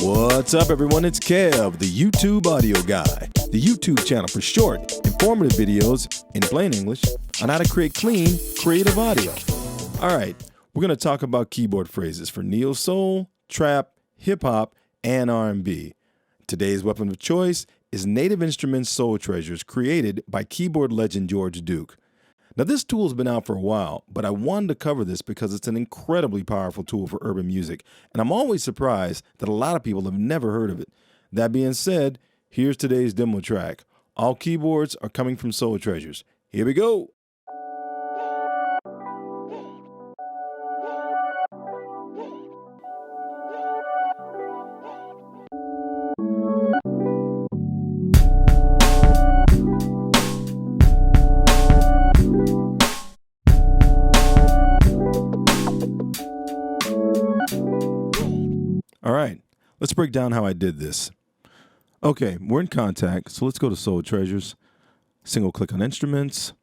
What's up, everyone? It's Kev, the YouTube audio guy, the YouTube channel for short, informative videos in plain English on how to create clean, creative audio. All right, we're going to talk about keyboard phrases for neo soul, trap, hip hop, and R&B. Today's weapon of choice is Native Instruments Soul Treasures, created by keyboard legend George Duke. Now, this tool has been out for a while, but I wanted to cover this because it's an incredibly powerful tool for urban music, and I'm always surprised that a lot of people have never heard of it. That being said, here's today's demo track. All keyboards are coming from Soul Treasures. Here we go. All right, let's break down how I did this. Okay, we're in Contact, so let's go to Soul Treasures. Single click on Instruments.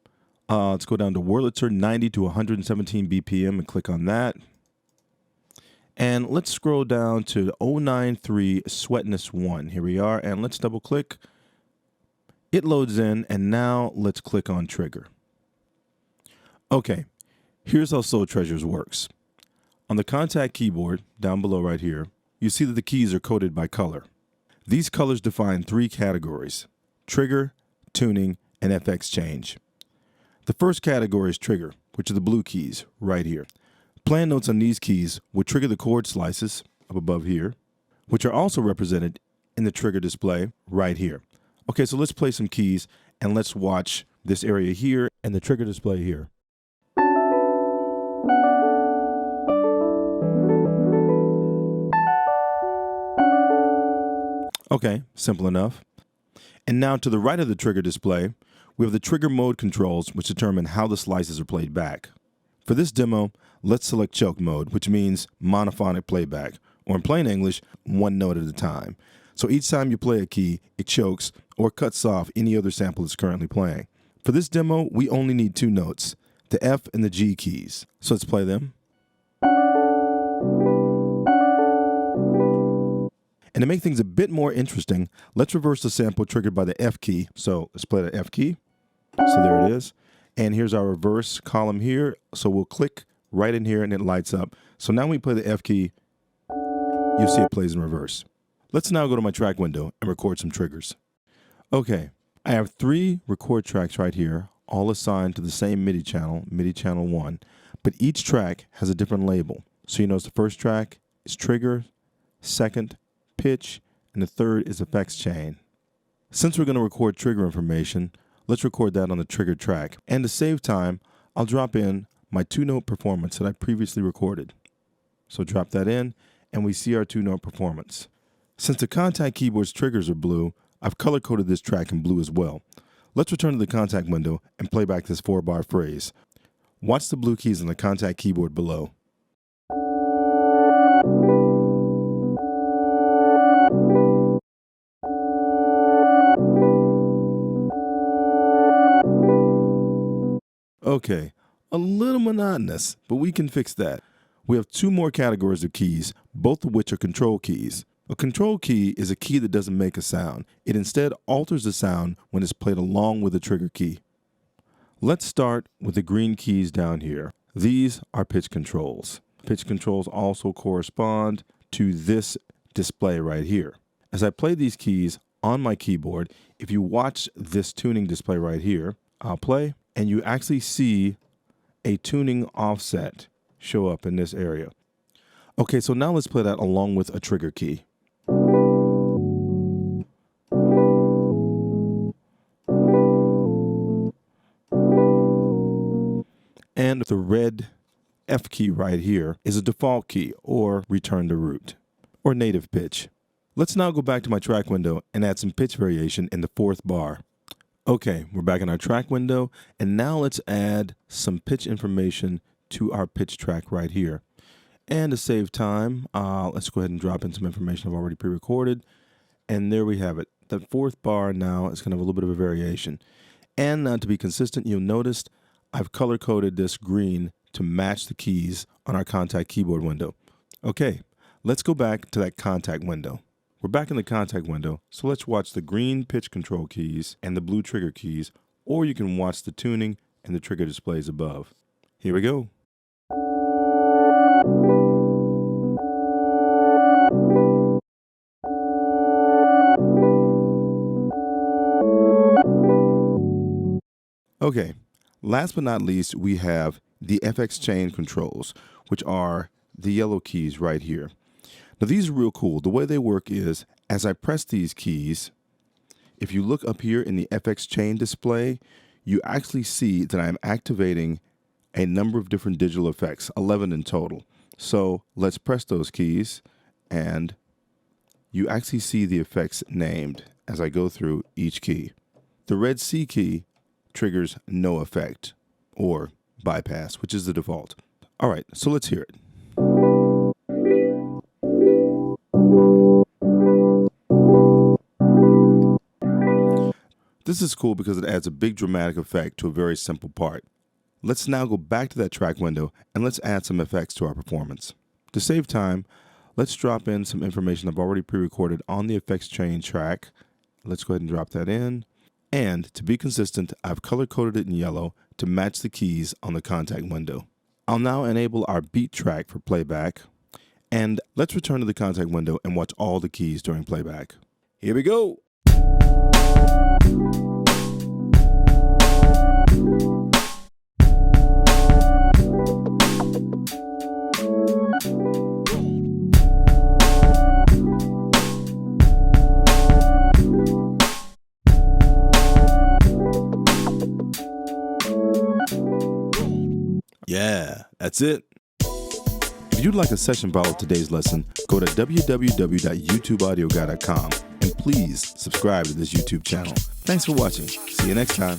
Let's go down to Wurlitzer 90 to 117 BPM and click on that. And let's scroll down to 093 Sweetness 1. Here we are, and let's double click. It loads in, and now let's click on Trigger. Okay, here's how Soul Treasures works. On the Contact keyboard, down below right here, you see that the keys are coded by color. These colors define three categories: trigger, tuning, and FX change. The first category is trigger, which are the blue keys right here. Plan notes on these keys will trigger the chord slices up above here, which are also represented in the trigger display right here. Okay, so let's play some keys and let's watch this area here and the trigger display here. Okay, simple enough. And now to the right of the trigger display, we have the trigger mode controls, which determine how the slices are played back. For this demo, let's select choke mode, which means monophonic playback, or in plain English, one note at a time. So each time you play a key, it chokes or cuts off any other sample it's currently playing. For this demo, we only need two notes, the F and the G keys. So let's play them. And to make things a bit more interesting, let's reverse the sample triggered by the F key. So let's play the F key. So there it is. And here's our reverse column here. So we'll click right in here and it lights up. So now when we play the F key, you see it plays in reverse. Let's now go to my track window and record some triggers. Okay, I have three record tracks right here, all assigned to the same MIDI channel 1, but each track has a different label. So you notice the first track is trigger, second, pitch, and the third is effects chain. Since we're going to record trigger information, let's record that on the trigger track. And to save time, I'll drop in my two-note performance that I previously recorded. So drop that in, and we see our two-note performance. Since the Contact keyboard's triggers are blue, I've color-coded this track in blue as well. Let's return to the Contact window and play back this 4-bar phrase. Watch the blue keys on the Contact keyboard below. Okay, a little monotonous, but we can fix that. We have two more categories of keys, both of which are control keys. A control key is a key that doesn't make a sound. It instead alters the sound when it's played along with the trigger key. Let's start with the green keys down here. These are pitch controls. Pitch controls also correspond to this display right here. As I play these keys on my keyboard, if you watch this tuning display right here, I'll play, and you actually see a tuning offset show up in this area. Okay, so now let's play that along with a trigger key. And the red F key right here is a default key, or return to root, or native pitch. Let's now go back to my track window and add some pitch variation in the 4th bar. Okay, we're back in our track window, and now let's add some pitch information to our pitch track right here. And to save time, let's go ahead and drop in some information I've already pre-recorded. And there we have it. The 4th bar now is going to have a little bit of a variation. And to be consistent, you'll notice I've color-coded this green to match the keys on our Contact keyboard window. Okay, let's go back to that Contact window. We're back in the contact window, so let's watch the green pitch control keys and the blue trigger keys, or you can watch the tuning and the trigger displays above. Here we go. Okay, last but not least, we have the FX chain controls, which are the yellow keys right here. Now these are real cool. The way they work is, as I press these keys, if you look up here in the FX chain display, you actually see that I'm activating a number of different digital effects, 11 in total. So let's press those keys, and you actually see the effects named as I go through each key. The red C key triggers no effect, or bypass, which is the default. All right, so let's hear it. This is cool because it adds a big dramatic effect to a very simple part. Let's now go back to that track window and let's add some effects to our performance. To save time, let's drop in some information I've already pre-recorded on the effects chain track. Let's go ahead and drop that in. And to be consistent, I've color-coded it in yellow to match the keys on the contact window. I'll now enable our beat track for playback. And let's return to the contact window and watch all the keys during playback. Here we go. Yeah, that's it. If you'd like a session file of today's lesson, go to www.youtubeaudioguy.com and please subscribe to this YouTube channel. Thanks for watching. See you next time.